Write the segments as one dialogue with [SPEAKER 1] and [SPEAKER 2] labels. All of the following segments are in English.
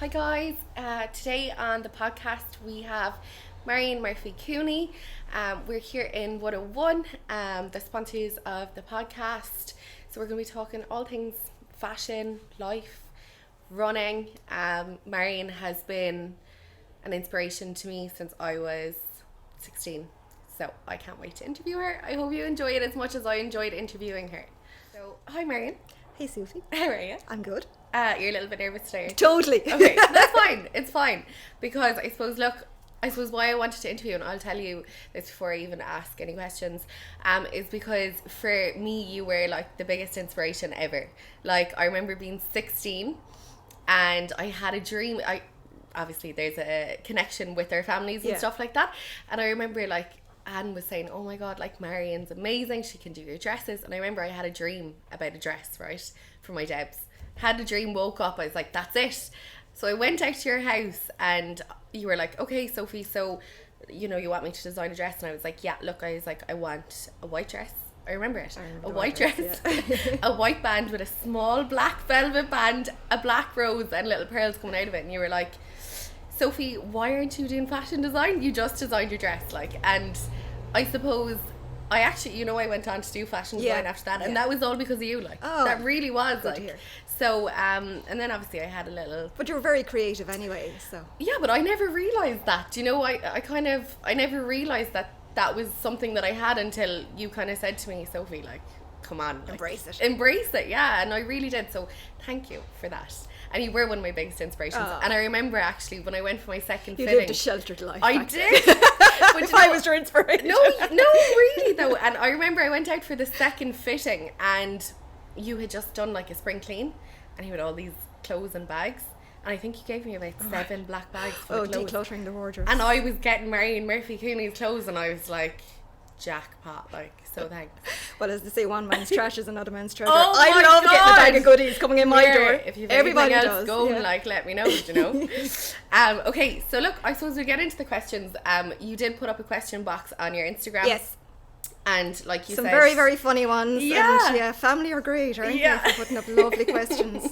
[SPEAKER 1] Hi guys, today on the podcast we have Marion Murphy Cooney. We're here in 101, the sponsors of the podcast. So we're going to be talking all things fashion, life, running. Marion has been an inspiration to me since I was 16. So I can't wait to interview her. I hope you enjoy it as much as I enjoyed interviewing her. So, hi Marion.
[SPEAKER 2] Hey Sophie.
[SPEAKER 1] How are you?
[SPEAKER 2] I'm good.
[SPEAKER 1] You're a little bit nervous today.
[SPEAKER 2] Totally.
[SPEAKER 1] Okay, that's fine. It's fine. Because I suppose why I wanted to interview, and I'll tell you this before I even ask any questions, is because for me, you were like the biggest inspiration ever. Like, I remember being 16 and I had a dream. Obviously there's a connection with our families and stuff like that. And I remember like Anne was saying, oh my God, like Marion's amazing. She can do your dresses. And I remember I had a dream about a dress, right? For my Debs. Had a dream, woke up, I was like, that's it. So I went out to your house and you were like, okay Sophie, so you want me to design a dress? And I was like, yeah, look, I was like, I want a white dress. I remember it. A white dress, yeah. A white band with a small black velvet band, a black rose and little pearls coming out of it. And you were like, Sophie, why aren't you doing fashion design? You just designed your dress. And I suppose I actually, I went on to do fashion design after that, and that was all because of you, that really was, So, and then obviously I had a little...
[SPEAKER 2] But you were very creative anyway, so...
[SPEAKER 1] Yeah, but I never realised that, I never realised that was something that I had until you kind of said to me, Sophie, come on.
[SPEAKER 2] Embrace it.
[SPEAKER 1] Embrace it, yeah, and I really did, so thank you for that. And you were one of my biggest inspirations. And I remember actually when I went for my second fitting...
[SPEAKER 2] You lived a sheltered life.
[SPEAKER 1] I did.
[SPEAKER 2] But if I was your inspiration.
[SPEAKER 1] No, really though. And I remember I went out for the second fitting and you had just done like a spring clean and you had all these clothes and bags. And I think you gave me about 7 black bags full of clothes.
[SPEAKER 2] Decluttering the wardrobe.
[SPEAKER 1] And I was getting Marion Murphy Cooney's clothes and I was like, jackpot, so thanks.
[SPEAKER 2] Well, as they say, one man's trash is another man's treasure.
[SPEAKER 1] Oh
[SPEAKER 2] I love getting a bag of goodies coming in my door.
[SPEAKER 1] If you've
[SPEAKER 2] everybody
[SPEAKER 1] else
[SPEAKER 2] does.
[SPEAKER 1] Going, let me know, Okay, so look, I suppose we get into the questions. You did put up a question box on your Instagram.
[SPEAKER 2] Yes.
[SPEAKER 1] And like you
[SPEAKER 2] said,
[SPEAKER 1] some
[SPEAKER 2] very, very funny ones.
[SPEAKER 1] Yeah.
[SPEAKER 2] And family are great, aren't they? For putting up lovely questions.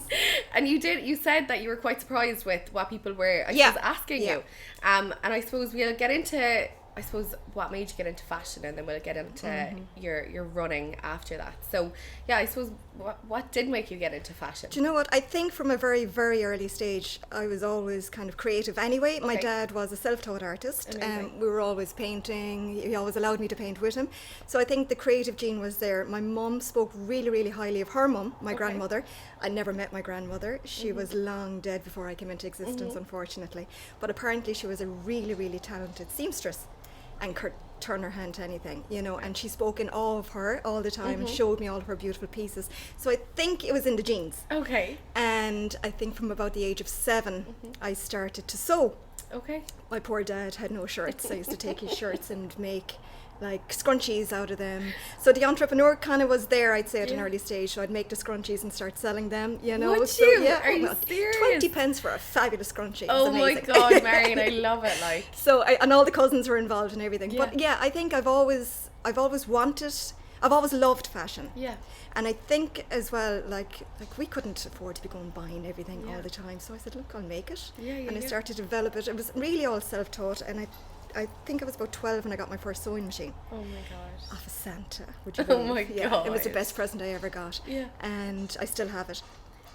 [SPEAKER 1] And you said that you were quite surprised with what people were asking you. And I suppose we'll get into what made you get into fashion, and then we'll get into your running after that. So I suppose what did make you get into fashion?
[SPEAKER 2] Do you know what? I think from a very, very early stage I was always kind of creative anyway. My dad was a self-taught artist and we were always painting. He always allowed me to paint with him, so I think the creative gene was there. My mum spoke really, really highly of her mum, my grandmother. I never met my grandmother. She was long dead before I came into existence, unfortunately, but apparently she was a really, really talented seamstress and could turn her hand to anything, and she spoke in awe of her all the time and showed me all of her beautiful pieces. So I think it was in the genes.
[SPEAKER 1] Okay.
[SPEAKER 2] And I think from about the age of 7, I started to sew.
[SPEAKER 1] Okay.
[SPEAKER 2] My poor dad had no shirts. I used to take his shirts and make scrunchies out of them. So the entrepreneur kind of was there, I'd say, at an early stage. So I'd make the scrunchies and start selling them,
[SPEAKER 1] Would
[SPEAKER 2] so,
[SPEAKER 1] you? Are you serious?
[SPEAKER 2] 20 pence for a fabulous scrunchie.
[SPEAKER 1] Oh my God, Marion, I love it.
[SPEAKER 2] So and all the cousins were involved and everything.
[SPEAKER 1] Yeah.
[SPEAKER 2] But I think I've always loved fashion.
[SPEAKER 1] Yeah.
[SPEAKER 2] And I think as well, we couldn't afford to be going buying everything all the time. So I said, look, I'll make it. And I started to develop it. It was really all self-taught, and I think I was about 12 when I got my first sewing machine.
[SPEAKER 1] Oh my gosh.
[SPEAKER 2] Off of Santa, would you believe?
[SPEAKER 1] Oh my God.
[SPEAKER 2] It was the best present I ever got.
[SPEAKER 1] Yeah.
[SPEAKER 2] And I still have it.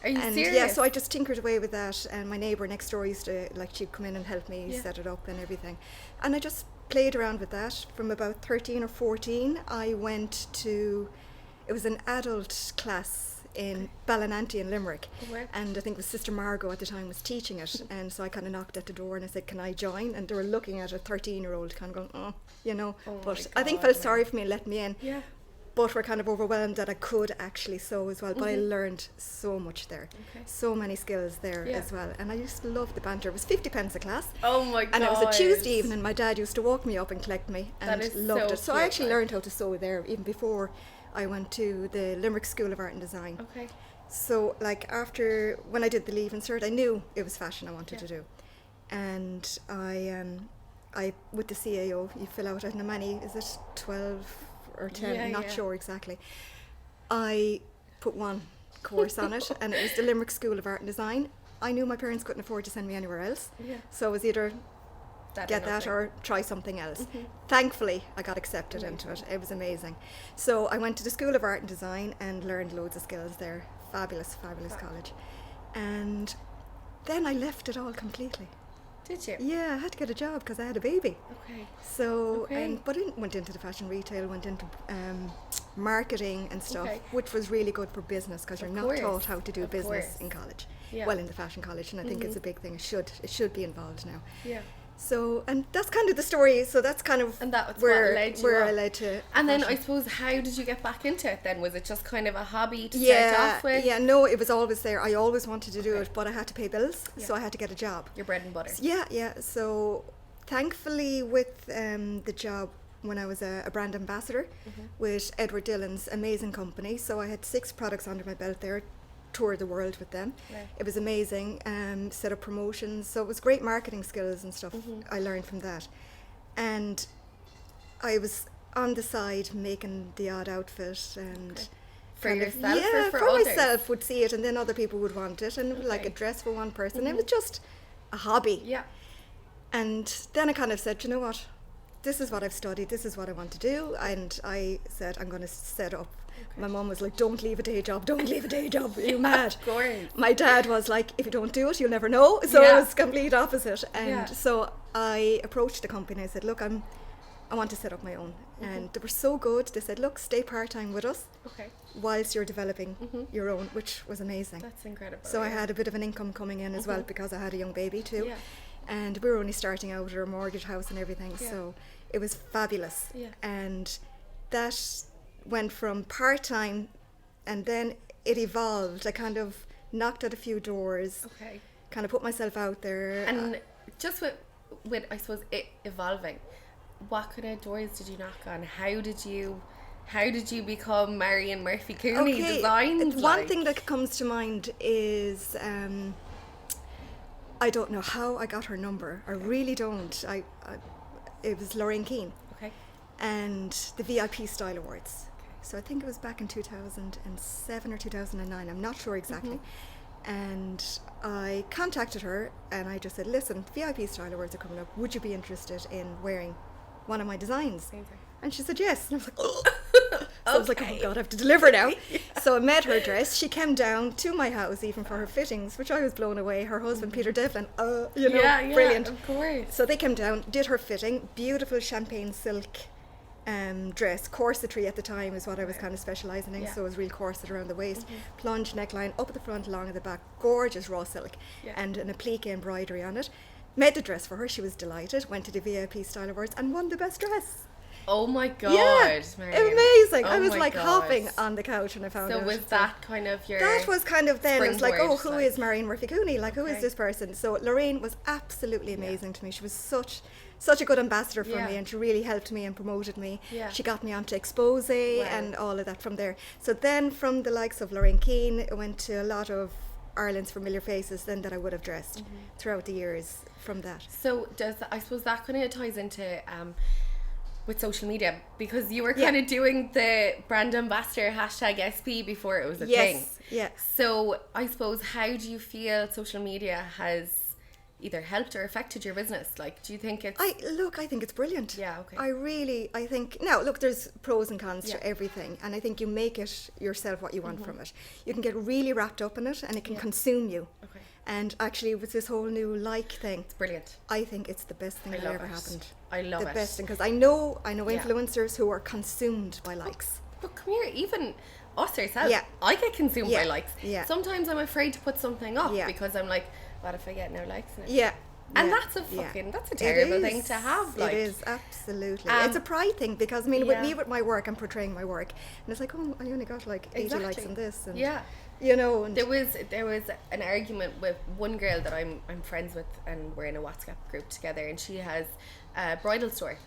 [SPEAKER 1] Are you serious?
[SPEAKER 2] Yeah, so I just tinkered away with that, and my neighbour next door used to, she'd come in and help me set it up and everything. And I just played around with that. From about 13 or 14, I went to, it was an adult class in Ballinanty in Limerick, and I think it was Sister Margot at the time was teaching it, and so I kind of knocked at the door and I said, can I join? And they were looking at a 13-year-old kind of going, but I think felt sorry for me and let me in.
[SPEAKER 1] Yeah.
[SPEAKER 2] But were kind of overwhelmed that I could actually sew as well. But I learned so much there. So many skills there as well. And I used to love the banter. It was 50 pence a class.
[SPEAKER 1] Oh my God.
[SPEAKER 2] And it was a Tuesday evening. My dad used to walk me up and collect me, and loved it. So I actually learned how to sew there even before I went to the Limerick School of Art and Design.
[SPEAKER 1] Okay.
[SPEAKER 2] So after, when I did the Leaving Cert, I knew it was fashion I wanted to do. And I with the CAO, you fill out, I don't know many, is it 12 or 10, I'm not sure exactly. I put one course on it, and it was the Limerick School of Art and Design. I knew my parents couldn't afford to send me anywhere else.
[SPEAKER 1] Yeah.
[SPEAKER 2] So it was either get that
[SPEAKER 1] nothing.
[SPEAKER 2] or try something else. Thankfully, I got accepted into it. It was amazing. So I went to the School of Art and Design and learned loads of skills there. Fabulous college. And then I left it all completely.
[SPEAKER 1] Did you?
[SPEAKER 2] Yeah, I had to get a job because I had a baby.
[SPEAKER 1] Okay.
[SPEAKER 2] So, but I went into the fashion retail, went into marketing and stuff, which was really good for business because you're not taught how to do business in college.
[SPEAKER 1] Yeah.
[SPEAKER 2] Well, in the fashion college, and I think it's a big thing. It should be involved now.
[SPEAKER 1] Yeah.
[SPEAKER 2] So, and that's kind of the story. So that's kind of where I led to.
[SPEAKER 1] And then I suppose, how did you get back into it then? Was it just kind of a hobby to start off with?
[SPEAKER 2] Yeah, no, it was always there. I always wanted to do it, but I had to pay bills, so I had to get a job.
[SPEAKER 1] Your bread and butter.
[SPEAKER 2] Yeah. So thankfully with the job, when I was a brand ambassador with Edward Dillon's amazing company, so I had 6 products under my belt there, toured the world with them. Right. It was amazing. Set up promotions, so it was great marketing skills and stuff I learned from that. And I was on the side making the odd outfit and
[SPEAKER 1] for yourself or for
[SPEAKER 2] others?
[SPEAKER 1] Myself
[SPEAKER 2] would see it, and then other people would want it, and like a dress for one person. It was just a hobby.
[SPEAKER 1] Yeah.
[SPEAKER 2] And then I kind of said, you know what, this is what I've studied, this is what I want to do, and I said I'm going to set up. My mum was like, don't leave a day job, are you mad?
[SPEAKER 1] Of course.
[SPEAKER 2] My dad was like, if you don't do it, you'll never know. So it was complete opposite. And so I approached the company and I said, look, I want to set up my own. And they were so good. They said, look, stay part-time with us whilst you're developing your own, which was amazing.
[SPEAKER 1] That's incredible.
[SPEAKER 2] So I had a bit of an income coming in as well because I had a young baby too. Yeah. And we were only starting out with our mortgage house and everything. So it was fabulous. Yeah. And that went from part-time, and then it evolved. I kind of knocked at a few doors, kind of put myself out there.
[SPEAKER 1] And just with I suppose it evolving, what kind of doors did you knock on? How did you become Marion Murphy Cooney Designs?
[SPEAKER 2] One thing that comes to mind is I don't know how I got her number. I really don't. It was Lorraine Keane. And the VIP Style Awards. So I think it was back in 2007 or 2009. I'm not sure exactly. And I contacted her and I just said, listen, VIP Style Awards are coming up. Would you be interested in wearing one of my designs? And she said yes. And I was like, oh. So I was like, oh God, I have to deliver now. So I met her dress. She came down to my house even for her fittings, which I was blown away. Her husband, Peter Devlin, brilliant.
[SPEAKER 1] Of course.
[SPEAKER 2] So they came down, did her fitting, beautiful champagne silk dress. Corsetry at the time is what I was kind of specialising in, so it was real corset around the waist, plunge neckline, up at the front, long at the back, gorgeous raw silk, and an applique embroidery on it. Made the dress for her, she was delighted, went to the VIP Style Awards and won the best dress.
[SPEAKER 1] Oh my God,
[SPEAKER 2] Marion. Amazing. I was like hopping on the couch when I found out.
[SPEAKER 1] So was that kind of your
[SPEAKER 2] That was kind of then, it was like, oh, who is Marion Murphy Cooney? Like, who is this person? So Lorraine was absolutely amazing to me. She was such a good ambassador for me, and she really helped me and promoted me. She got me onto Expose and all of that from there. So then from the likes of Lorraine Keane, it went to a lot of Ireland's familiar faces then that I would have dressed throughout the years from that.
[SPEAKER 1] So I suppose that kind of ties into with social media, because you were kind of doing the brand ambassador #SP before it was a thing.
[SPEAKER 2] Yeah.
[SPEAKER 1] So I suppose, how do you feel social media has either helped or affected your business? Like, do you think it's...
[SPEAKER 2] I think it's brilliant.
[SPEAKER 1] Yeah, okay.
[SPEAKER 2] I think... Now, look, there's pros and cons to everything, and I think you make it yourself what you want from it. You can get really wrapped up in it, and it can consume you. Okay. And actually, with this whole new thing... It's
[SPEAKER 1] brilliant.
[SPEAKER 2] I think it's the best thing that ever happened.
[SPEAKER 1] I love it.
[SPEAKER 2] The best thing, because I know influencers who are consumed by likes.
[SPEAKER 1] But come here, even us ourselves, I get consumed by likes. Yeah. Sometimes I'm afraid to put something up because I'm like, what if I get no likes in it? Yeah. And that's a terrible thing to have. Like.
[SPEAKER 2] It is, absolutely. It's a pride thing, because I mean, with my work, I'm portraying my work, and it's like, oh, I only got like 80 likes on this, and you know. And
[SPEAKER 1] there was an argument with one girl that I'm friends with, and we're in a WhatsApp group together, and she has a bridal store,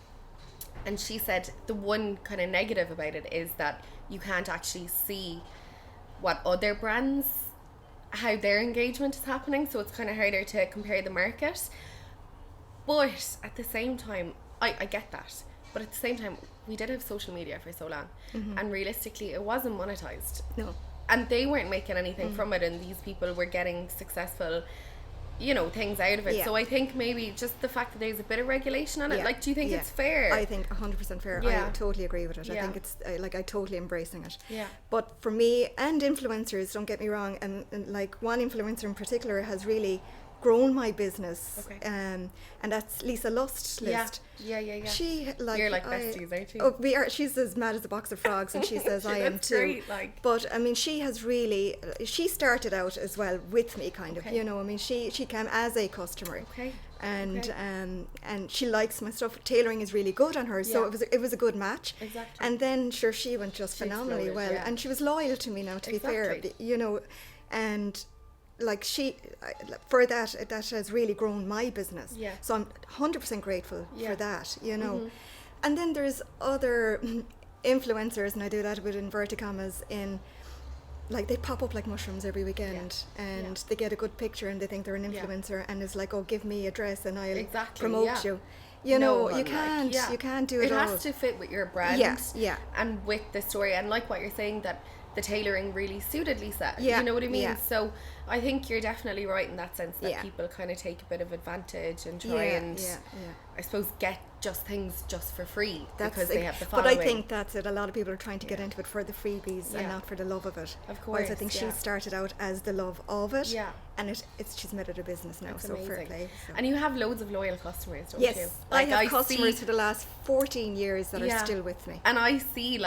[SPEAKER 1] and she said the one kind of negative about it is that you can't actually see what other brands, how their engagement is happening, so it's kind of harder to compare the market. But at the same time, I get that, but at the same time, we did have social media for so long, and realistically it wasn't monetized. and they weren't making anything from it, and these people were getting successful, you know, things out of it. So I think maybe just the fact that there's a bit of regulation on it, like, do you think it's fair?
[SPEAKER 2] I think 100% fair. I totally agree with it. I think it's like, I totally embracing it. But for me and influencers, don't get me wrong, and like one influencer in particular has really grown my business, and that's Lisa Lust. She, like,
[SPEAKER 1] you're like besties, aren't you?
[SPEAKER 2] Oh, we are. She's as mad as a box of frogs, and she says I am too.
[SPEAKER 1] Great, like.
[SPEAKER 2] But I mean, she has really. She started out as well with me, kind of. You know, I mean, she came as a customer. And she likes my stuff. Tailoring is really good on her, so it was a good match.
[SPEAKER 1] Exactly.
[SPEAKER 2] And then sure, she went just phenomenally well, and she was loyal to me now. To be fair, you know, and. Like for that has really grown my business. So I'm 100% grateful for that, you know. And then there's other influencers, and I do that with inverted commas, in like they pop up like mushrooms every weekend, and they get a good picture and they think they're an influencer, and it's like, oh, give me a dress and I'll promote you. You know, you can't do it all.
[SPEAKER 1] It has to fit with your brand and with the story, and like what you're saying, that the tailoring really suited Lisa. You know what I mean? So I think you're definitely right in that sense, that people kind of take a bit of advantage and try and I suppose get just things just for free because they have the following.
[SPEAKER 2] But I think that's it. A lot of people are trying to get into it for the freebies and not for the love of it.
[SPEAKER 1] Of course.
[SPEAKER 2] Whereas I think she started out as the love of it. And she's made it a business now. That's so amazing. Fair play. So.
[SPEAKER 1] And you have loads of loyal customers, don't you?
[SPEAKER 2] Yes, like I have customers for the last 14 years that are still with me.
[SPEAKER 1] And I see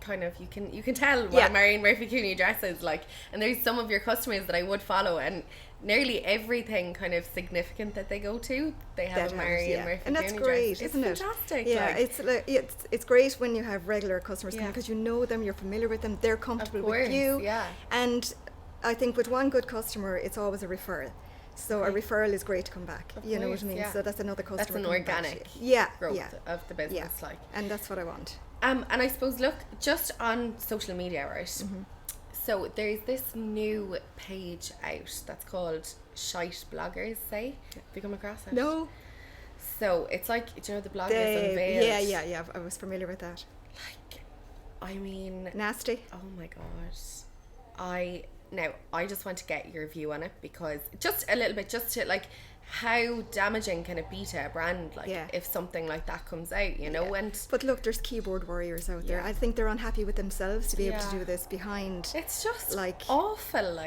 [SPEAKER 1] kind of, you can tell what a Marion Murphy Cooney dress is like. And there's some of your customers that I would follow, and nearly everything kind of significant that they go to, they have a Marion Murphy Cooney dress.
[SPEAKER 2] And that's great, isn't it?
[SPEAKER 1] It's fantastic.
[SPEAKER 2] Yeah, it's great when you have regular customers coming, because you know them, you're familiar with them, they're comfortable with you. And I think with one good customer, it's always a referral. So a referral is great to come back. You know what I mean? So that's another customer.
[SPEAKER 1] That's an organic growth of the business. Like.
[SPEAKER 2] And that's what I want.
[SPEAKER 1] And I suppose, look, just on social media, right? So there's this new page out that's called Shite Bloggers Say. Have you come across it?
[SPEAKER 2] No.
[SPEAKER 1] So it's like, do you know the bloggers unveiled?
[SPEAKER 2] Yeah. I was familiar with that.
[SPEAKER 1] Like, I mean...
[SPEAKER 2] Nasty.
[SPEAKER 1] Oh my God. Now, I just want to get your view on it, because just a little bit, just to like, how damaging can it be to a brand, like if something like that comes out, you know? And
[SPEAKER 2] but look, there's keyboard warriors out there. I think they're unhappy with themselves to be able to do this behind.
[SPEAKER 1] It's just like awful.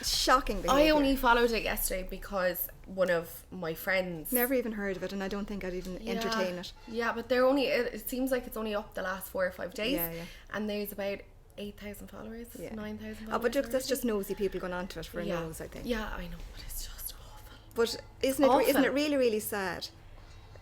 [SPEAKER 1] Shocking behavior. I only followed it yesterday because one of my friends.
[SPEAKER 2] Never even heard of it, and I don't think I'd even entertain it.
[SPEAKER 1] Yeah, but they're only. It seems like it's only up the last 4 or 5 days. And there's about 8,000 followers, 9,000 followers.
[SPEAKER 2] Oh, but that's just nosy people going onto it for a nose, I think.
[SPEAKER 1] Yeah, I know, but it's just awful.
[SPEAKER 2] But isn't it really, really sad?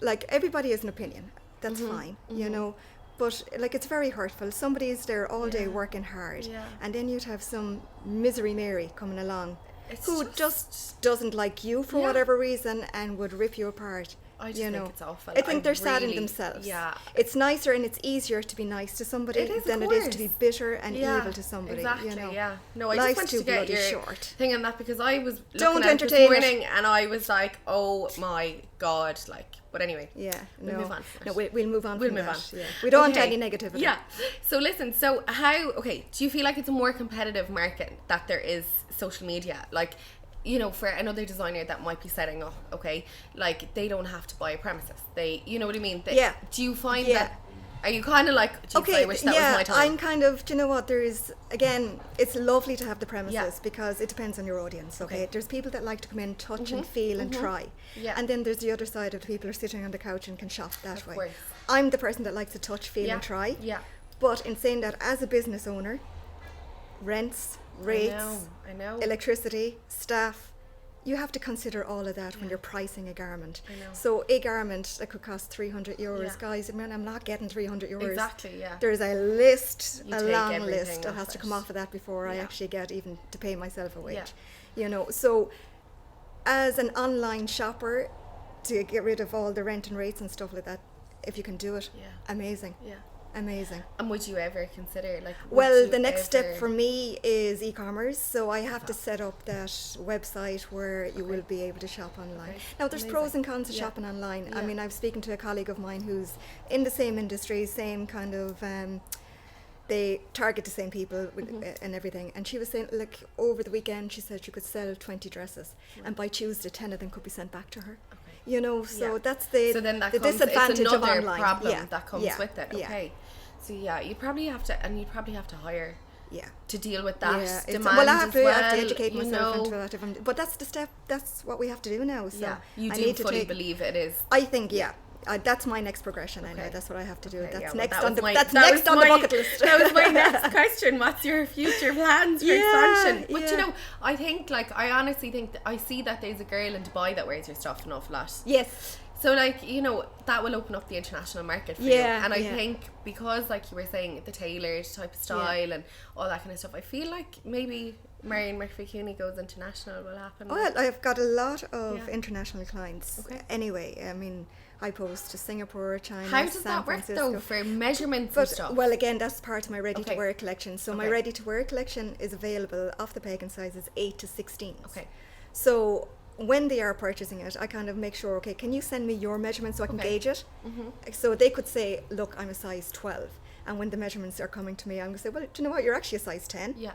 [SPEAKER 2] Like, everybody has an opinion. That's fine, you know. But, like, it's very hurtful. Somebody's there all day working hard. And then you'd have some misery Mary coming along who just doesn't like you for whatever reason and would rip you apart.
[SPEAKER 1] I just think it's awful.
[SPEAKER 2] I think they're sad in themselves. Yeah. It's nicer and it's easier to be nice to somebody than it is to be bitter and evil to evil
[SPEAKER 1] exactly,
[SPEAKER 2] you know.
[SPEAKER 1] Yeah. No, I just wanted to get your thing on that, because I was looking at it this morning and I was like, oh my God, like, but anyway.
[SPEAKER 2] Yeah.
[SPEAKER 1] We'll move on.
[SPEAKER 2] No, we'll move on from that. Yeah. We don't want any negativity.
[SPEAKER 1] Yeah. So listen, do you feel like it's a more competitive market that there is social media? Like, you know, for another designer that might be setting up, like, they don't have to buy a premises. You know what I mean? Do you find that, are you kind of like, I wish that was my time?
[SPEAKER 2] I'm kind of, do you know what, again, it's lovely to have the premises because it depends on your audience, okay? There's people that like to come in, touch and feel and try. And then there's the other side of the people who are sitting on the couch and can shop that way. I'm the person that likes to touch, feel and try. But in saying that, as a business owner, rents, rates,
[SPEAKER 1] I know.
[SPEAKER 2] Electricity, staff, you have to consider all of that when you're pricing a garment. So a garment that could cost €300, guys, I mean, I'm not getting €300.
[SPEAKER 1] Exactly, yeah.
[SPEAKER 2] There's a list, a long list that has to come off of that before I actually get even to pay myself a wage. You know, so as an online shopper, to get rid of all the rent and rates and stuff like that, if you can do it, amazing. Amazing.
[SPEAKER 1] And would you ever consider, like...
[SPEAKER 2] Well, the next step for me is e-commerce, so I have to set up that website where you will be able to shop online. Now, there's pros and cons to shopping online. I mean, I was speaking to a colleague of mine who's in the same industry, same kind of they target the same people and everything. And she was saying, like, over the weekend, she said she could sell 20 dresses, and by Tuesday, 10 of them could be sent back to her. Okay. You know, so that's the disadvantage
[SPEAKER 1] it's
[SPEAKER 2] of online.
[SPEAKER 1] Problem that comes with it. Okay. So you'd probably have to hire.
[SPEAKER 2] Yeah.
[SPEAKER 1] To deal with that demand.
[SPEAKER 2] Well, I have to educate myself into that. But that's the step. That's what we have to do now. So
[SPEAKER 1] you do fully believe it is.
[SPEAKER 2] I think that's my next progression. I know that's what I have to do. That's next on the bucket list.
[SPEAKER 1] That was my next question. What's your future plans for expansion? But you know, I think, like, I honestly think that I see that there's a girl in Dubai that wears your stuff an awful lot.
[SPEAKER 2] Yes.
[SPEAKER 1] So, like, you know, that will open up the international market for you. And I think because, like you were saying, the tailored type of style and all that kind of stuff, I feel like maybe Marion Murphy Cooney goes international will happen.
[SPEAKER 2] Well, I've got a lot of international clients. Okay. Anyway, I mean, I post to Singapore, China,
[SPEAKER 1] How does that work, though, for measurements and stuff?
[SPEAKER 2] Well, again, that's part of my ready-to-wear collection. So my ready-to-wear collection is available off the peg in sizes 8 to 16. Okay. So when they are purchasing it, I kind of make sure, okay, can you send me your measurements so I can gauge it? So they could say, look, I'm a size 12. And when the measurements are coming to me, I'm going to say, well, do you know what, you're actually a size 10. Yeah.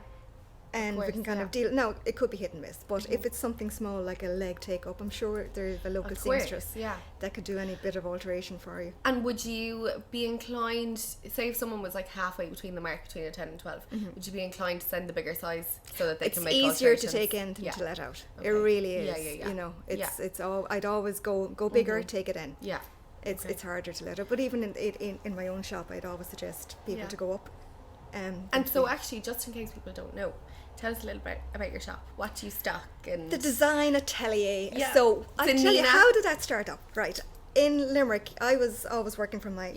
[SPEAKER 2] And we can kind of deal. Now, it could be hit and miss, but if it's something small like a leg take up, I'm sure there's a local seamstress that could do any bit of alteration for you. And
[SPEAKER 1] would you be inclined, say if someone was like halfway between the mark between a 10 and 12, would you be inclined to send the bigger size so that they can make alterations?
[SPEAKER 2] It's easier to take in than to let out. It really is. You know, it's all. I'd always go bigger, take it in. Yeah. It's harder to let out, but even in my own shop, I'd always suggest people to go up.
[SPEAKER 1] And so actually, just in case people don't know, tell us a little bit about your shop. What do you stock? And
[SPEAKER 2] the Design Atelier. Yeah. So I'll tell you, how did that start up? Right. In Limerick, I was always working from my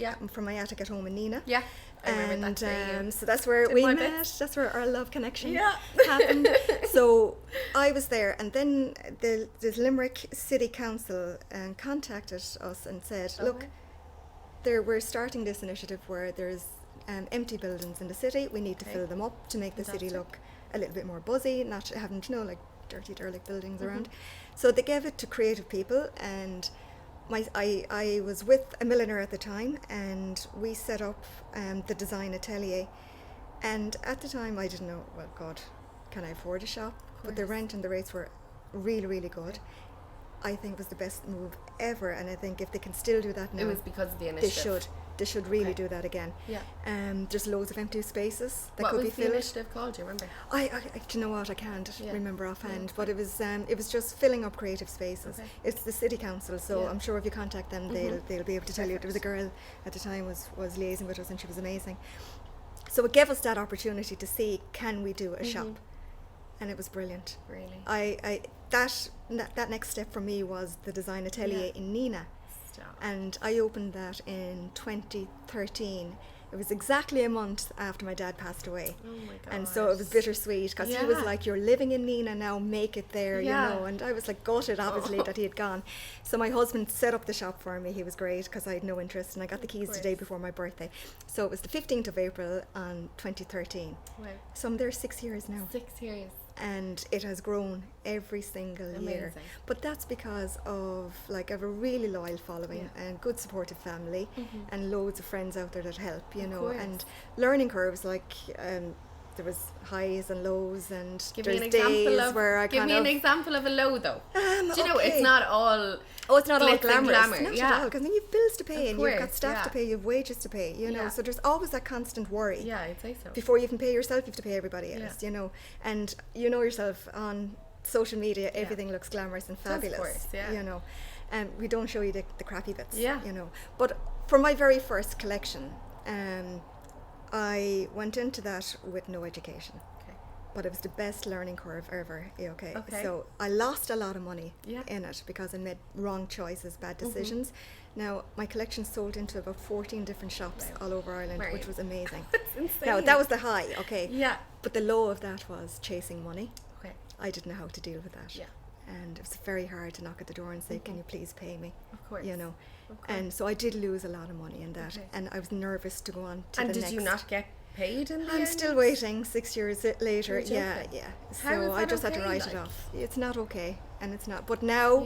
[SPEAKER 2] attic at home in Nina. Yeah. I remember that. So that's where we met. That's where our love connection happened. So I was there, and then the Limerick City Council contacted us and said, look, we're starting this initiative where there's empty buildings in the city. We need to fill them up to make the city look a little bit more buzzy, not having to know like dirty derelict buildings around. So they gave it to creative people, and I was with a milliner at the time, and we set up the Design Atelier. And at the time I didn't know, well, God, can I afford a shop? But the rent and the rates were really, really good. I think it was the best move ever, and I think if they can still do that now,
[SPEAKER 1] it was because of the initiative.
[SPEAKER 2] They should really do that again. Yeah. There's loads of empty spaces that could be filled.
[SPEAKER 1] What was the initiative called? Do you remember?
[SPEAKER 2] Do you know what? I can't remember offhand. But it was just filling up creative spaces. Okay. It's the city council, so I'm sure if you contact them, they'll be able to tell you. There was a girl at the time was liaising with us, and she was amazing. So it gave us that opportunity to see, can we do a shop, and it was brilliant. Really. That next step for me was the Design Atelier in Nina. And I opened that in 2013. It was exactly a month after my dad passed away. Oh my gosh. And so it was bittersweet, because he was like, you're living in Nina now, make it there, you know. And I was like gutted, obviously, that he had gone. So my husband set up the shop for me. He was great, because I had no interest, and I got the keys the day before my birthday. So it was the 15th of April on 2013. Wow. So I'm there 6 years now. 6 years. And it has grown every single year. But that's because of, like, I have a really loyal following and good supportive family and loads of friends out there that help, you know. And learning curves, like, there was highs and lows, and there's days where I
[SPEAKER 1] give me an example of a low, though. Do you know, it's not all
[SPEAKER 2] it's not all glamorous. Not at all, because then you've bills to pay, and you've got staff to pay, you've wages to pay, you know. So there's always that constant worry. Yeah, I'd say so. Before you can pay yourself, you have to pay everybody else, you know. And you know yourself, on social media, everything looks glamorous and fabulous, of course, you know. And we don't show you the crappy bits, you know. But for my very first collection, I went into that with no education, but it was the best learning curve ever. Okay. So I lost a lot of money in it because I made wrong choices, bad decisions. Now my collection sold into about 14 different shops all over Ireland, which was amazing. That's insane. Now that was the high, but the low of that was chasing money. I didn't know how to deal with that. And it was very hard to knock at the door and say, can you please pay me? Of course. You know. And so I did lose a lot of money in that, and I was nervous to go on to the next. And did
[SPEAKER 1] you not get paid in the
[SPEAKER 2] I'm
[SPEAKER 1] end?
[SPEAKER 2] still waiting 6 years later. Yeah. So I just had to write it off. It's not okay, and it's not. But now,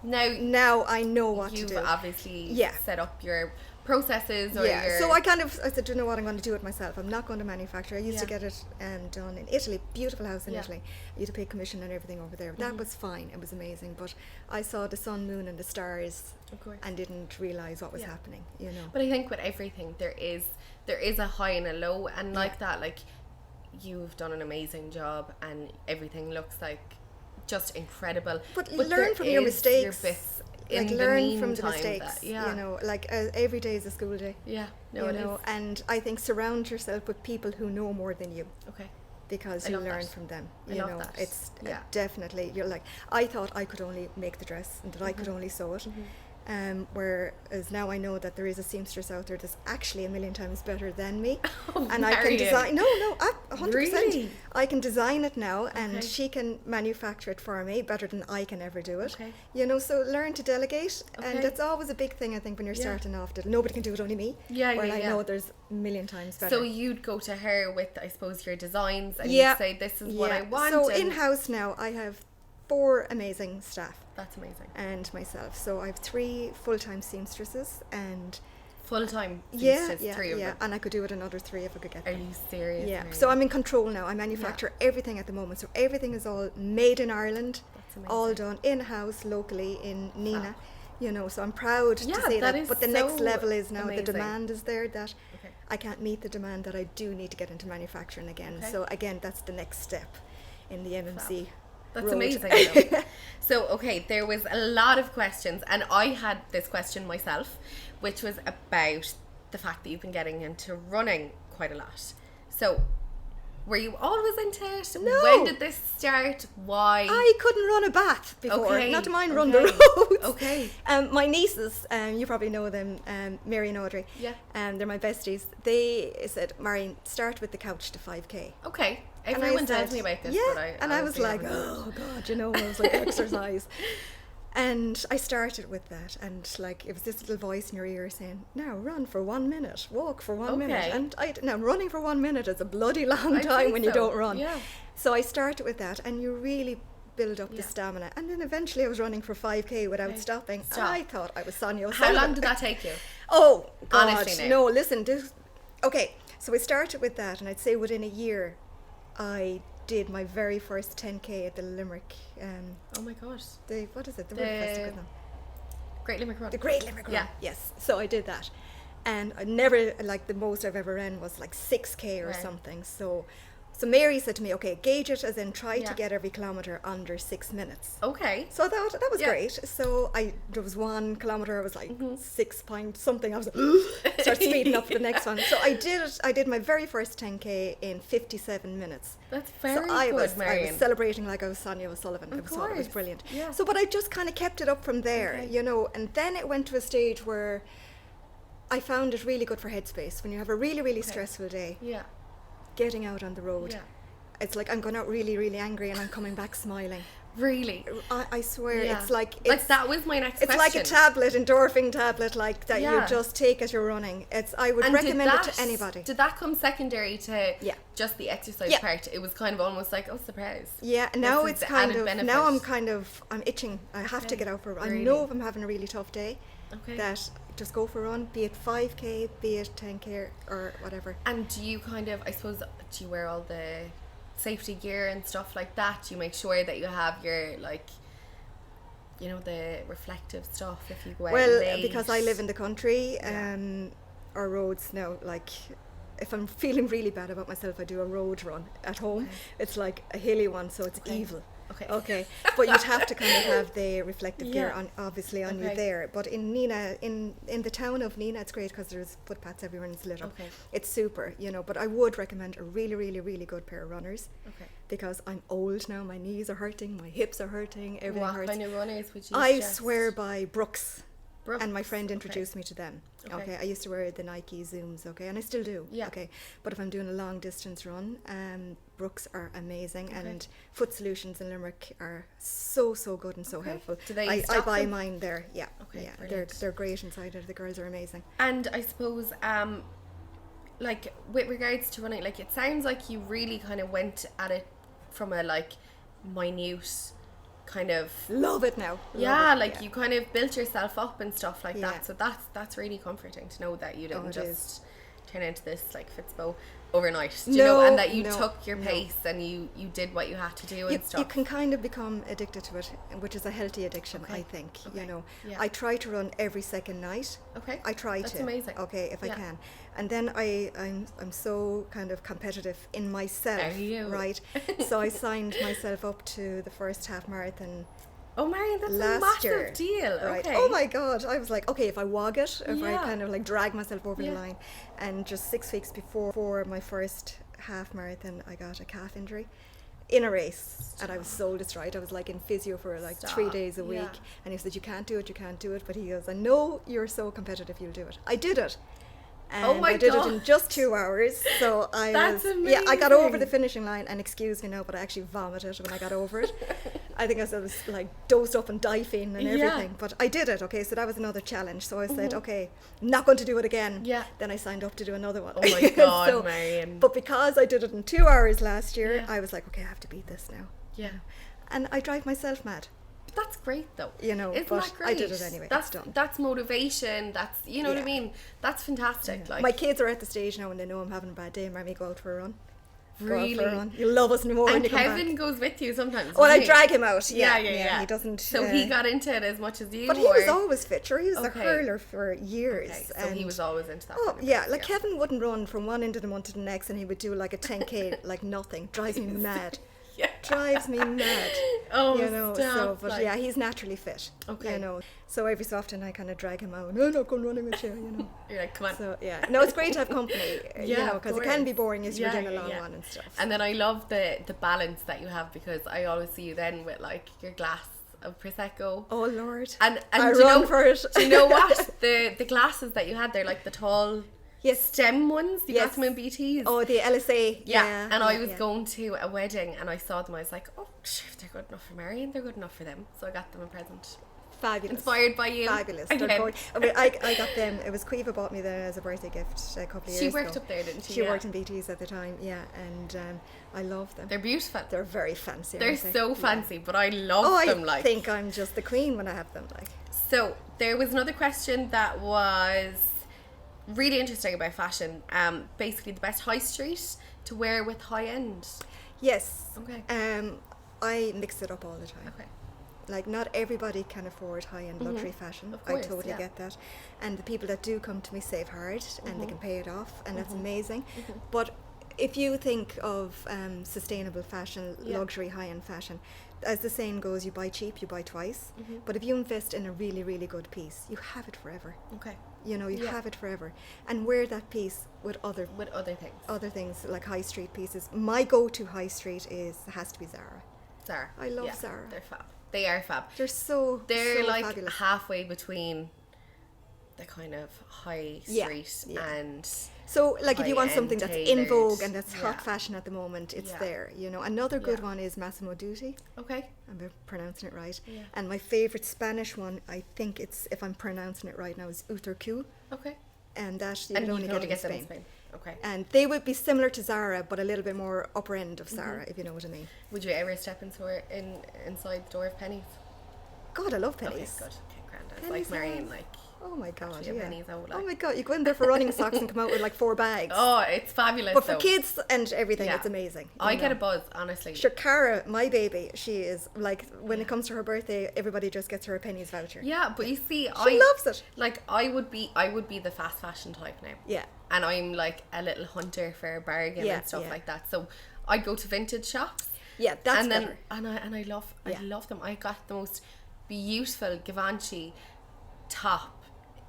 [SPEAKER 2] now I know what to do.
[SPEAKER 1] You've obviously set up your processes or your...
[SPEAKER 2] So I said, you know what, I'm going to do it myself. I'm not going to manufacture. I used to get it done in Italy, beautiful house in Italy. I used to pay commission and everything over there. That was fine, it was amazing, but I saw the sun, moon and the stars and didn't realise what was happening, you know.
[SPEAKER 1] But I think with everything there is a high and a low, and like that, like, you've done an amazing job and everything looks like just incredible.
[SPEAKER 2] But learn from your mistakes.
[SPEAKER 1] Your bits
[SPEAKER 2] like
[SPEAKER 1] in
[SPEAKER 2] learn from the
[SPEAKER 1] meantime
[SPEAKER 2] mistakes,
[SPEAKER 1] you
[SPEAKER 2] know, like every day is a school day.
[SPEAKER 1] Yeah,
[SPEAKER 2] no, you know, and I think surround yourself with people who know more than you.
[SPEAKER 1] Okay.
[SPEAKER 2] Because you learn from them. You know,
[SPEAKER 1] that.
[SPEAKER 2] It's definitely, you're like, I thought I could only make the dress and that I could only sew it. Whereas now I know that there is a seamstress out there that's actually a million times better than me. And I can design, 100%.
[SPEAKER 1] Really?
[SPEAKER 2] I can design it now and she can manufacture it for me better than I can ever do it.
[SPEAKER 1] Okay.
[SPEAKER 2] You know, so learn to delegate. And that's always a big thing, I think, when you're starting off, that nobody can do it, only me. I know there's a million times better.
[SPEAKER 1] So you'd go to her with, I suppose, your designs and you'd say, this is what I want.
[SPEAKER 2] So in-house now I have 4 amazing staff.
[SPEAKER 1] That's amazing.
[SPEAKER 2] And myself. So I have 3 full-time seamstresses and...
[SPEAKER 1] Full-time seamstresses, 3 of them?
[SPEAKER 2] And I could do it another 3 if I could get them.
[SPEAKER 1] Are you serious?
[SPEAKER 2] Yeah. So I'm in control now. I manufacture everything at the moment. So everything is all made in Ireland.
[SPEAKER 1] That's amazing.
[SPEAKER 2] All done in-house, locally, in Nina. You know, so I'm proud to say that. But the next level is now the demand is there that I can't meet the demand that I do need to get into manufacturing again. So again, that's the next step in the MMC.
[SPEAKER 1] That's amazing. So, okay, there was a lot of questions, and I had this question myself, which was about the fact that you've been getting into running quite a lot. So, were you always into it?
[SPEAKER 2] No.
[SPEAKER 1] When did this start? Why?
[SPEAKER 2] I couldn't run a bath before, not to mind run the roads.
[SPEAKER 1] Okay.
[SPEAKER 2] My nieces, you probably know them, Marion and Audrey.
[SPEAKER 1] Yeah.
[SPEAKER 2] They're my besties. They said, Marion, start with the couch to 5K.
[SPEAKER 1] Okay. Everyone tells me about this, but
[SPEAKER 2] I was like, oh God, you know, I was like, exercise. And I started with that, and like it was this little voice in your ear saying, now run for 1 minute, walk for 1 minute. And now running for 1 minute is a bloody long time when you don't run. Yeah. So I started with that, and you really build up the stamina. And then eventually I was running for 5K without stopping. And I thought I was Sonia O'Sullivan.
[SPEAKER 1] How long did that take you?
[SPEAKER 2] Oh God,
[SPEAKER 1] honestly,
[SPEAKER 2] no, listen, okay, so I started with that, and I'd say within a year I did my very first 10K at the Limerick.
[SPEAKER 1] Oh my gosh.
[SPEAKER 2] What is it? The River Festival now.
[SPEAKER 1] Great Limerick Run.
[SPEAKER 2] The Great Limerick Run.
[SPEAKER 1] Yeah.
[SPEAKER 2] Yes. So I did that, and I never, like, the most I've ever ran was like 6K or something. So Mary said to me, okay, gauge it, as in try to get every kilometre under 6 minutes.
[SPEAKER 1] Okay.
[SPEAKER 2] So I thought that was great. So there was 1 kilometre, I was like 6 point something. I was like, start speeding up for the next one. So I did it. I did my very first 10K in 57 minutes.
[SPEAKER 1] That's very
[SPEAKER 2] good,
[SPEAKER 1] Marion.
[SPEAKER 2] I was celebrating like I was Sonia O'Sullivan. It was brilliant. Yeah. So, but I just kind of kept it up from there, you know, and then it went to a stage where I found it really good for headspace. When you have a really, really stressful day. Yeah. Getting out on the road, it's like I'm going out really, really angry and I'm coming back smiling.
[SPEAKER 1] Really?
[SPEAKER 2] I swear, it's like
[SPEAKER 1] that was my next question.
[SPEAKER 2] It's like a tablet, endorphin tablet, like that you just take as you're running. I would recommend it to anybody.
[SPEAKER 1] Did that come secondary to just the exercise part? It was kind of almost like, oh, surprise.
[SPEAKER 2] Yeah, now it's kind of, now I'm itching. I have to get out for a run. I know if I'm having a really tough day, that just go for a run, be it 5K, be it 10K or whatever.
[SPEAKER 1] And do you kind of, I suppose, do you wear all the safety gear and stuff like that? Do you make sure that you have your, like, you know, the reflective stuff if you go out late?
[SPEAKER 2] Because I live in the country, our roads now, like, if I'm feeling really bad about myself, I do a road run at home. It's like a hilly one, so it's evil. Okay. But you'd have to kind of have the reflective gear on, obviously, on you there. But in Nina, in the town of Nina, it's great because there's footpaths everywhere and it's lit up. It's super, you know. But I would recommend a really, really, really good pair of runners. Because I'm old now, my knees are hurting, my hips are hurting, everything hurts.
[SPEAKER 1] What kind of runners would you
[SPEAKER 2] I
[SPEAKER 1] suggest?
[SPEAKER 2] swear by Brooks. And my friend introduced me to them. I used to wear the Nike Zooms, and I still do. But if I'm doing a long distance run, Brooks are amazing, and Foot Solutions in Limerick are so good and so helpful.
[SPEAKER 1] Do they
[SPEAKER 2] I
[SPEAKER 1] stock
[SPEAKER 2] buy
[SPEAKER 1] them?
[SPEAKER 2] mine there. They're great inside it. The girls are amazing.
[SPEAKER 1] And I suppose like with regards to running, like it sounds like you really kind of went at it from a like minute kind of
[SPEAKER 2] love it now.
[SPEAKER 1] You kind of built yourself up and stuff like that. So that's really comforting to know that you didn't just turn into this like Fitzbo overnight, you know, and that you took your pace and you did what you had to do and stuff.
[SPEAKER 2] You can kind of become addicted to it, which is a healthy addiction, I think. You know, I try to run every second night. I try to.
[SPEAKER 1] That's amazing.
[SPEAKER 2] If I can. And then I'm so kind of competitive in myself.
[SPEAKER 1] Are you?
[SPEAKER 2] Right. So I signed myself up to the first half marathon.
[SPEAKER 1] Oh, Marion, that's
[SPEAKER 2] last
[SPEAKER 1] a massive
[SPEAKER 2] year,
[SPEAKER 1] deal.
[SPEAKER 2] Right.
[SPEAKER 1] Okay.
[SPEAKER 2] Oh my God. I was like, okay, if I wog it, if I kind of like drag myself over the line. And just 6 weeks before my first half marathon, I got a calf injury in a race. And I was so distraught. I was like in physio for like 3 days a week. And he said, you can't do it. But he goes, I know you're so competitive, you'll do it. I did it. And I did it in just 2 hours. So
[SPEAKER 1] That's amazing.
[SPEAKER 2] Yeah, I got over the finishing line, and excuse me now, but I actually vomited when I got over it. I think I was like dosed up on Difene and everything, but I did it. Okay, so that was another challenge. So I said, okay, I'm not going to do it again.
[SPEAKER 1] Yeah.
[SPEAKER 2] Then I signed up to do another one.
[SPEAKER 1] Oh my God, Marion.
[SPEAKER 2] But because I did it in 2 hours last year, I was like, okay, I have to beat this now.
[SPEAKER 1] Yeah.
[SPEAKER 2] And I drive myself mad.
[SPEAKER 1] But that's great though.
[SPEAKER 2] You know,
[SPEAKER 1] Isn't
[SPEAKER 2] but
[SPEAKER 1] that great?
[SPEAKER 2] I did it anyway.
[SPEAKER 1] That's
[SPEAKER 2] it's done.
[SPEAKER 1] That's motivation. That's, you know what I mean? That's fantastic. Like,
[SPEAKER 2] my kids are at the stage now when they know I'm having a bad day and Marmy, go out for a run.
[SPEAKER 1] Really?
[SPEAKER 2] Go out for a run. You love us more
[SPEAKER 1] and
[SPEAKER 2] when you come
[SPEAKER 1] Kevin
[SPEAKER 2] back.
[SPEAKER 1] goes with you sometimes.
[SPEAKER 2] Well, I
[SPEAKER 1] doesn't he?
[SPEAKER 2] drag him out. Yeah.
[SPEAKER 1] He
[SPEAKER 2] doesn't.
[SPEAKER 1] So he got into it as much as you.
[SPEAKER 2] But he was always fit. Sure, he was a hurler for years.
[SPEAKER 1] Okay, so he was always into that.
[SPEAKER 2] Oh yeah, like Kevin wouldn't run from one end of the month to the next, and he would do like a 10k like nothing. Drives me mad. Drives me mad.
[SPEAKER 1] Oh,
[SPEAKER 2] you know.
[SPEAKER 1] stop,
[SPEAKER 2] So, but yeah, he's naturally fit.
[SPEAKER 1] Okay.
[SPEAKER 2] You know. So every so often I kind of drag him out. No, I'm not going running with you. You know.
[SPEAKER 1] You're like, come on.
[SPEAKER 2] So yeah, no, it's great to have company. You know, because it can be boring as you're doing a long one and stuff.
[SPEAKER 1] And then I love the balance that you have, because I always see you then with like your glass of prosecco.
[SPEAKER 2] Oh Lord.
[SPEAKER 1] And
[SPEAKER 2] I run for it.
[SPEAKER 1] Do you know what? The glasses that you had, they're like the tall stem ones. You got them in BTs.
[SPEAKER 2] Oh, the LSA.
[SPEAKER 1] Yeah. And I was going to a wedding and I saw them. I was like, oh, if they're good enough for Marion, they're good enough for them. So I got them a present.
[SPEAKER 2] Fabulous.
[SPEAKER 1] Inspired by you.
[SPEAKER 2] Fabulous.
[SPEAKER 1] Again.
[SPEAKER 2] I mean, I got them. It was Quiva bought me them as a birthday gift a couple of years ago.
[SPEAKER 1] She worked up there, didn't she?
[SPEAKER 2] She worked in BTs at the time, and I love them.
[SPEAKER 1] They're beautiful.
[SPEAKER 2] They're very fancy.
[SPEAKER 1] They're so fancy, but I love them.
[SPEAKER 2] I think I'm just the queen when I have them. Like.
[SPEAKER 1] So there was another question that was really interesting about fashion. Basically, the best high street to wear with high end.
[SPEAKER 2] Yes.
[SPEAKER 1] Okay.
[SPEAKER 2] I mix it up all the time.
[SPEAKER 1] Okay.
[SPEAKER 2] Like, not everybody can afford high-end luxury fashion.
[SPEAKER 1] Of course,
[SPEAKER 2] I totally get that. And the people that do come to me save hard and they can pay it off, and that's amazing. But if you think of sustainable fashion, luxury high-end fashion, as the saying goes, you buy cheap, you buy twice. But if you invest in a really, really good piece, you have it forever.
[SPEAKER 1] Okay.
[SPEAKER 2] You know, you have it forever. And wear that piece with other
[SPEAKER 1] things.
[SPEAKER 2] Other things, like high street pieces. My go-to high street has to be Zara.
[SPEAKER 1] Zara.
[SPEAKER 2] I love Zara.
[SPEAKER 1] They're fab. They are fab.
[SPEAKER 2] They're so
[SPEAKER 1] like
[SPEAKER 2] fabulous.
[SPEAKER 1] Halfway between the kind of high street and
[SPEAKER 2] so like if you want something that's in vogue and that's hot fashion at the moment, it's there. You know, another good one is Massimo Dutti.
[SPEAKER 1] Okay.
[SPEAKER 2] I'm pronouncing it right. And my favorite Spanish one, I think it's, if I'm pronouncing it right now, is Uterque.
[SPEAKER 1] Okay.
[SPEAKER 2] And that you can only get them in Spain.
[SPEAKER 1] Okay.
[SPEAKER 2] And they would be similar to Zara, but a little bit more upper end of Zara, if you know what I mean.
[SPEAKER 1] Would you ever step inside the door of Penny's?
[SPEAKER 2] God, I love Penny's.
[SPEAKER 1] Okay, good. Okay, grand. Like Marion, like.
[SPEAKER 2] Oh my God,
[SPEAKER 1] Pennies out, like.
[SPEAKER 2] Oh my God, you go in there for running socks and come out with like 4 bags.
[SPEAKER 1] Oh, it's fabulous.
[SPEAKER 2] But for kids and everything, it's amazing.
[SPEAKER 1] I get a buzz, honestly.
[SPEAKER 2] Sure, Cara, my baby, she is like, when it comes to her birthday, everybody just gets her a Penny's voucher.
[SPEAKER 1] Yeah, but you see,
[SPEAKER 2] she loves it.
[SPEAKER 1] Like, I would be the fast fashion type now.
[SPEAKER 2] Yeah.
[SPEAKER 1] And I'm like a little hunter for a bargain and stuff like that. So I'd go to vintage shops.
[SPEAKER 2] Yeah, that's
[SPEAKER 1] better. And I love them. I got the most beautiful Givenchy top.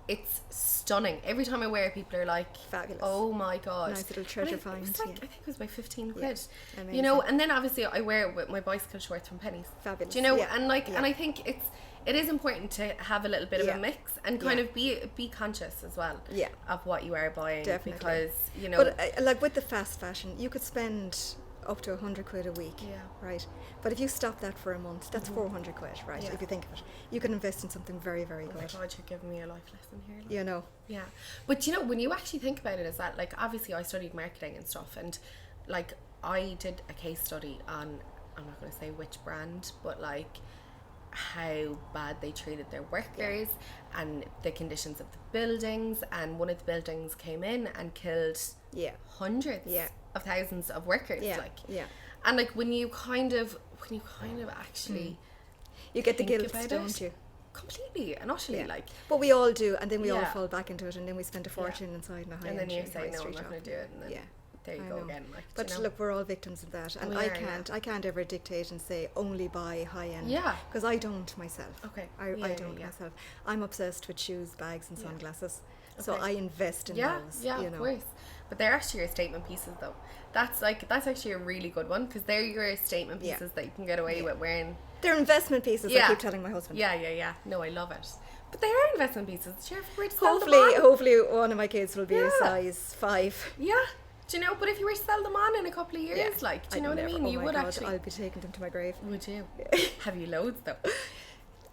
[SPEAKER 1] It's stunning. Every time I wear it, people are like,
[SPEAKER 2] fabulous.
[SPEAKER 1] Oh my God.
[SPEAKER 2] Nice little treasure find.
[SPEAKER 1] It was like, I think it was about 15 quid.
[SPEAKER 2] Amazing.
[SPEAKER 1] You know, and then obviously I wear it with my bicycle shorts from Penny's.
[SPEAKER 2] Fabulous.
[SPEAKER 1] Do you know? And like, and I think it is important to have a little bit of a mix and kind of be conscious as well of what you are buying.
[SPEAKER 2] Definitely.
[SPEAKER 1] Because, you know.
[SPEAKER 2] But like with the fast fashion, you could spend up to 100 quid a week, right? But if you stop that for a month, that's 400 quid, right? If you think of it, you can invest in something very, very good.
[SPEAKER 1] Oh my God, you're giving me a life lesson here. Like.
[SPEAKER 2] You know.
[SPEAKER 1] Yeah, but you know, when you actually think about it, is that like, obviously I studied marketing and stuff, and like I did a case study on, I'm not going to say which brand, but like how bad they treated their workers and the conditions of the buildings, and one of the buildings came in and killed hundreds of thousands of workers. And like when you kind of actually
[SPEAKER 2] you get the guilt, don't you?
[SPEAKER 1] Completely and utterly, like.
[SPEAKER 2] But we all do, and then we all fall back into it, and then we spend a fortune inside in a high
[SPEAKER 1] and then you say, no, I'm
[SPEAKER 2] street
[SPEAKER 1] not going to do it, and then there you go again. Like,
[SPEAKER 2] but look, we're all victims of that, and I can't ever dictate and say only buy high end, because I don't myself. I don't myself. I'm obsessed with shoes, bags, and sunglasses, so I invest in those.
[SPEAKER 1] Of course. But they're actually your statement pieces, though. That's actually a really good one, because they're your statement pieces that you can get away with wearing.
[SPEAKER 2] They're investment pieces. I keep telling my husband.
[SPEAKER 1] No, I love it. But they are investment pieces.
[SPEAKER 2] Hopefully one of my kids will be a size 5.
[SPEAKER 1] Yeah. Do you know? But if you were to sell them on in a couple of years, like, do you know what I mean? You would actually.
[SPEAKER 2] I'll be taking them to my grave.
[SPEAKER 1] Would you? Have you loads though?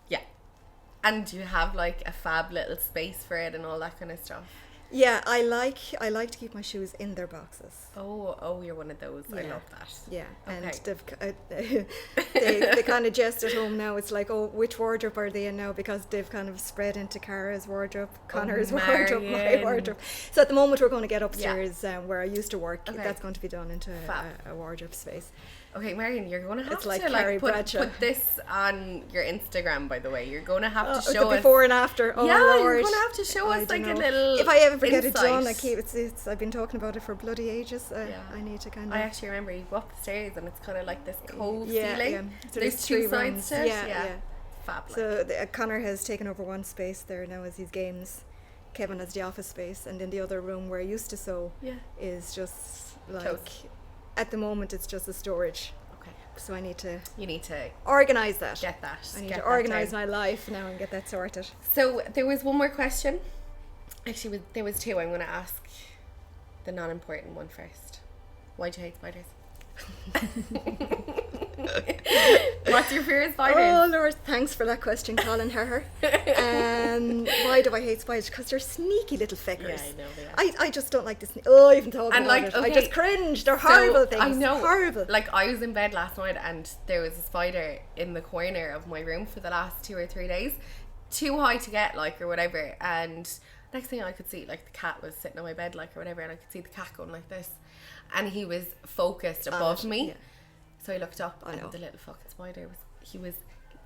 [SPEAKER 1] Yeah. And do you have like a fab little space for it and all that kind of stuff?
[SPEAKER 2] Yeah, I like to keep my shoes in their boxes.
[SPEAKER 1] Oh, you're one of those. I love that.
[SPEAKER 2] Yeah, and they kind of jest at home now. It's like, oh, which wardrobe are they in now? Because they've kind of spread into Cara's wardrobe, Connor's wardrobe, my wardrobe. So at the moment we're going to get upstairs where I used to work. That's going to be done into a wardrobe space.
[SPEAKER 1] Okay, Marion, you're going to have
[SPEAKER 2] to
[SPEAKER 1] put this on your Instagram, by the way. You're going to have to show
[SPEAKER 2] the before and after. Oh,
[SPEAKER 1] yeah,
[SPEAKER 2] Lord.
[SPEAKER 1] You're going to have to show us like a little.
[SPEAKER 2] If I ever get it done, I keep it's. I've been talking about it for bloody ages. I need to kind of.
[SPEAKER 1] I actually remember you go up the stairs and it's kind of like this cove ceiling.
[SPEAKER 2] Yeah. So
[SPEAKER 1] there's 2 sides to it. Yeah. Fab.
[SPEAKER 2] So Connor has taken over one space there now as his games. Kevin has the office space, and then the other room where I used to sew is just like. At the moment, it's just a storage. So I need to.
[SPEAKER 1] You need to
[SPEAKER 2] organise that.
[SPEAKER 1] Get that.
[SPEAKER 2] I need to organise my life now and get that sorted.
[SPEAKER 1] So there was one more question. Actually, there was 2. I'm going to ask the non-important one first. Why do you hate spiders? What's your fear of spiders?
[SPEAKER 2] Oh Lord, thanks for that question, Colin Herher. Why do I hate spiders? Because they're sneaky little feckers.
[SPEAKER 1] Yeah, I know they are.
[SPEAKER 2] I just don't like this. Oh, even talking about it.
[SPEAKER 1] Okay,
[SPEAKER 2] I just cringe. They're horrible things.
[SPEAKER 1] I know.
[SPEAKER 2] Horrible.
[SPEAKER 1] Like, I was in bed last night and there was a spider in the corner of my room for the last 2 or 3 days. Too high to get, like, or whatever. And next thing I could see, like, the cat was sitting on my bed, like, or whatever, and I could see the cat going like this. And he was focused above me. Yeah. So I looked up and the little fucking spider was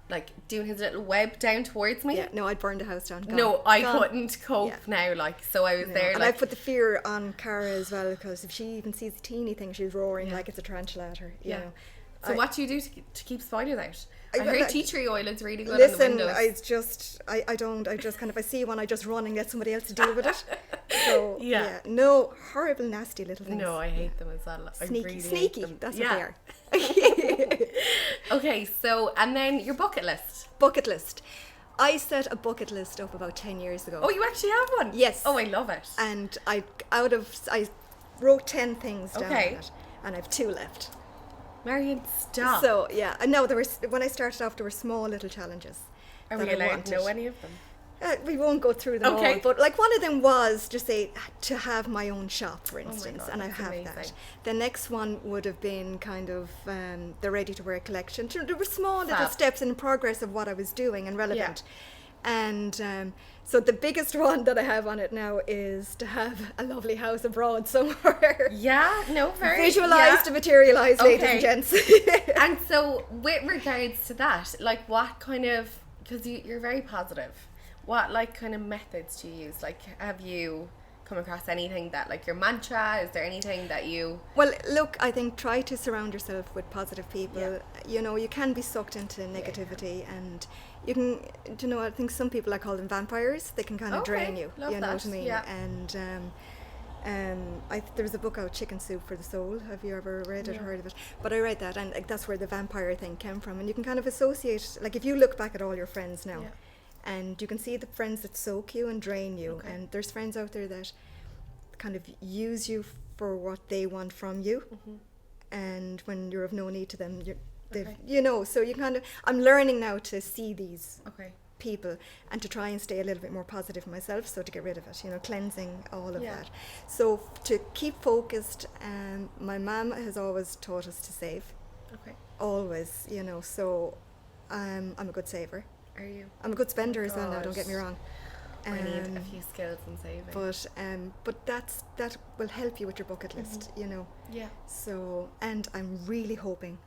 [SPEAKER 1] like doing his little web down towards me.
[SPEAKER 2] Yeah, no, I'd burn the house down.
[SPEAKER 1] I couldn't cope now, like, so I was there.
[SPEAKER 2] And
[SPEAKER 1] like,
[SPEAKER 2] I put the fear on Cara as well, because if she even sees a teeny thing, she's roaring like it's a tarantula at her. You know.
[SPEAKER 1] So what do you do to keep spiders out? I heard tea tree oil is really good
[SPEAKER 2] listen,
[SPEAKER 1] on the windows.
[SPEAKER 2] I just kind of, I see one, I just run and get somebody else to deal with it. So, no, horrible, nasty little things.
[SPEAKER 1] No, I hate them as well.
[SPEAKER 2] Sneaky, that's what they are.
[SPEAKER 1] Okay, so, and then your bucket list.
[SPEAKER 2] Bucket list. I set a bucket list up about 10 years ago.
[SPEAKER 1] Oh, you actually have one?
[SPEAKER 2] Yes.
[SPEAKER 1] Oh, I love it.
[SPEAKER 2] And I wrote 10 things down on it, and I have 2 left.
[SPEAKER 1] Marion, stop.
[SPEAKER 2] So, yeah, I know when I started off, there were small little challenges.
[SPEAKER 1] Are we allowed to know any of them?
[SPEAKER 2] We won't go through them all, but like one of them was just to have my own shop, for instance, and I have that. The next one would have been kind of the ready-to-wear collection. There were small little steps in progress of what I was doing and relevant. And so the biggest one that I have on it now is to have a lovely house abroad somewhere.
[SPEAKER 1] Yeah, no, very
[SPEAKER 2] visualised to materialise, ladies and gents.
[SPEAKER 1] And so, with regards to that, like, what kind of, because you're very positive, what like kind of methods do you use? Like, have you come across anything that, like, your mantra? Is there anything that you?
[SPEAKER 2] Well, look, I think try to surround yourself with positive people. You know, you can be sucked into negativity, and you can, you know, I think some people, I call them vampires. They can kind of drain you.
[SPEAKER 1] Love
[SPEAKER 2] you know
[SPEAKER 1] that.
[SPEAKER 2] What I mean?
[SPEAKER 1] Yeah.
[SPEAKER 2] And there was a book out, Chicken Soup for the Soul. Have you ever read it or heard of it? But I read that, and like, that's where the vampire thing came from. And you can kind of associate, like, if you look back at all your friends now, and you can see the friends that soak you and drain you, and there's friends out there that kind of use you for what they want from you, and when you're of no need to them, you know, so you kind of, I'm learning now to see these people and to try and stay a little bit more positive myself, so to get rid of it, you know, cleansing all of that. So to keep focused, my mum has always taught us to save. Always, you know, so I'm a good saver.
[SPEAKER 1] Are you?
[SPEAKER 2] I'm a good spender as well now, don't
[SPEAKER 1] God.
[SPEAKER 2] get me wrong.
[SPEAKER 1] I need a few skills in saving.
[SPEAKER 2] But that will help you with your bucket list, you know.
[SPEAKER 1] Yeah.
[SPEAKER 2] So, and I'm really hoping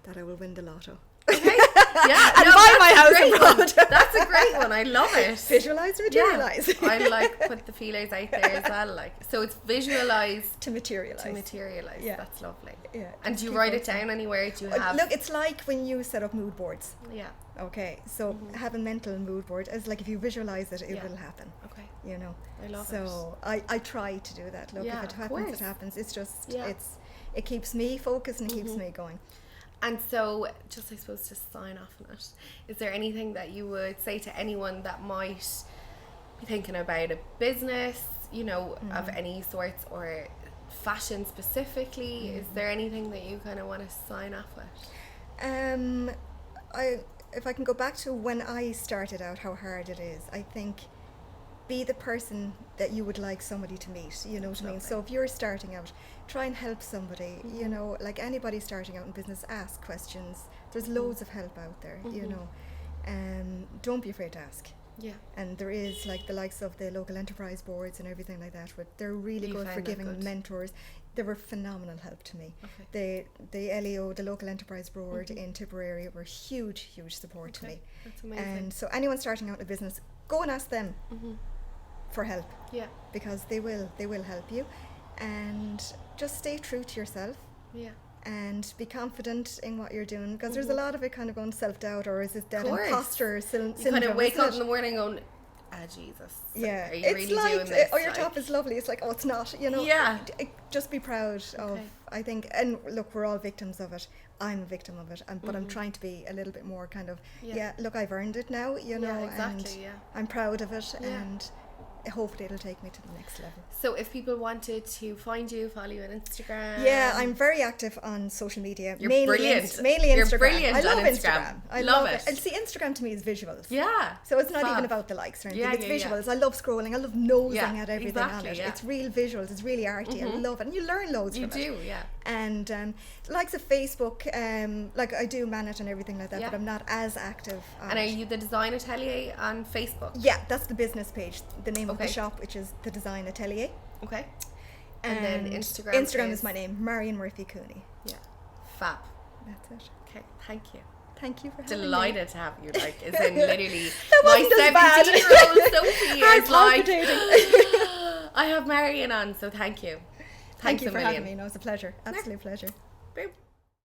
[SPEAKER 2] that I will win the lotto.
[SPEAKER 1] Okay. Yeah.
[SPEAKER 2] And buy my house abroad.
[SPEAKER 1] That's a great one. I love it.
[SPEAKER 2] Visualize, materialize.
[SPEAKER 1] Yeah. I like put the feelers out there as well. Like, so it's visualize
[SPEAKER 2] to materialize.
[SPEAKER 1] To materialize.
[SPEAKER 2] Yeah.
[SPEAKER 1] That's lovely.
[SPEAKER 2] Yeah.
[SPEAKER 1] And do you write it down anywhere? Do you have?
[SPEAKER 2] Look, it's like when you set up mood boards.
[SPEAKER 1] Yeah.
[SPEAKER 2] Okay, so have a mental mood board. It's like if you visualize it, it will happen.
[SPEAKER 1] Okay.
[SPEAKER 2] You know.
[SPEAKER 1] I love it.
[SPEAKER 2] So I try to do that. Look, if it happens, it happens. It's just it keeps me focused and it keeps me going.
[SPEAKER 1] And so, just I suppose to sign off on it, is there anything that you would say to anyone that might be thinking about a business, you know, of any sorts, or fashion specifically? Is there anything that you kind of want to sign off with?
[SPEAKER 2] If I can go back to when I started out, how hard it is, I think be the person that you would like somebody to meet, you know what I mean? So if you're starting out, try and help somebody, you know, like anybody starting out in business, ask questions. There's loads of help out there, you know. Don't be afraid to ask.
[SPEAKER 1] Yeah.
[SPEAKER 2] And there is like the likes of the local enterprise boards and everything like that, where they're really good for giving mentors. They were phenomenal help to me. Okay. The LEO, the local enterprise board in Tipperary, were huge support to me.
[SPEAKER 1] That's amazing.
[SPEAKER 2] And so anyone starting out in a business, go and ask them for help. Yeah. Because they will help you. And just stay true to yourself. Yeah. And be confident in what you're doing, because there's a lot of it kind of going self-doubt, or is it that imposter syndrome?
[SPEAKER 1] You kind of wake up in the morning going, Jesus.
[SPEAKER 2] Yeah.
[SPEAKER 1] Are you
[SPEAKER 2] it's
[SPEAKER 1] really
[SPEAKER 2] like,
[SPEAKER 1] doing this?
[SPEAKER 2] Oh, your top is lovely. It's like, oh, it's not, you know.
[SPEAKER 1] Yeah.
[SPEAKER 2] Just be proud of, I think, and look, we're all victims of it. I'm a victim of it, but I'm trying to be a little bit more kind of, look, I've earned it now, you know, and I'm proud of it, and hopefully it'll take me to the next level.
[SPEAKER 1] So if people wanted to find you, follow you on Instagram.
[SPEAKER 2] Yeah, I'm very active on social media.
[SPEAKER 1] You're brilliant.
[SPEAKER 2] Mainly Instagram.
[SPEAKER 1] You're brilliant.
[SPEAKER 2] I love
[SPEAKER 1] on Instagram.
[SPEAKER 2] I love it. And see, Instagram to me is visuals.
[SPEAKER 1] Yeah.
[SPEAKER 2] So it's not even about the likes or anything. It's visuals. I love scrolling. I love nosing at everything on it. It's real visuals. It's really arty. I love it. And you learn loads from it.
[SPEAKER 1] You do, yeah.
[SPEAKER 2] And the likes of Facebook, like I do man it and everything like that, but I'm not as active on
[SPEAKER 1] And are you the Design Atelier on Facebook?
[SPEAKER 2] Yeah, that's the business page. The name of the shop, which is the Design Atelier.
[SPEAKER 1] Okay. And then Instagram.
[SPEAKER 2] Instagram is my name, Marion Murphy Cooney.
[SPEAKER 1] Yeah. Fab.
[SPEAKER 2] That's it.
[SPEAKER 1] Okay. Thank you.
[SPEAKER 2] Thank you for having me.
[SPEAKER 1] Delighted to have you. Like, is in literally
[SPEAKER 2] my
[SPEAKER 1] 17-year-old Sophie is like, I have Marion on, so thank you.
[SPEAKER 2] Thank you for having me. No, it's a pleasure. Absolute pleasure.
[SPEAKER 1] Boom.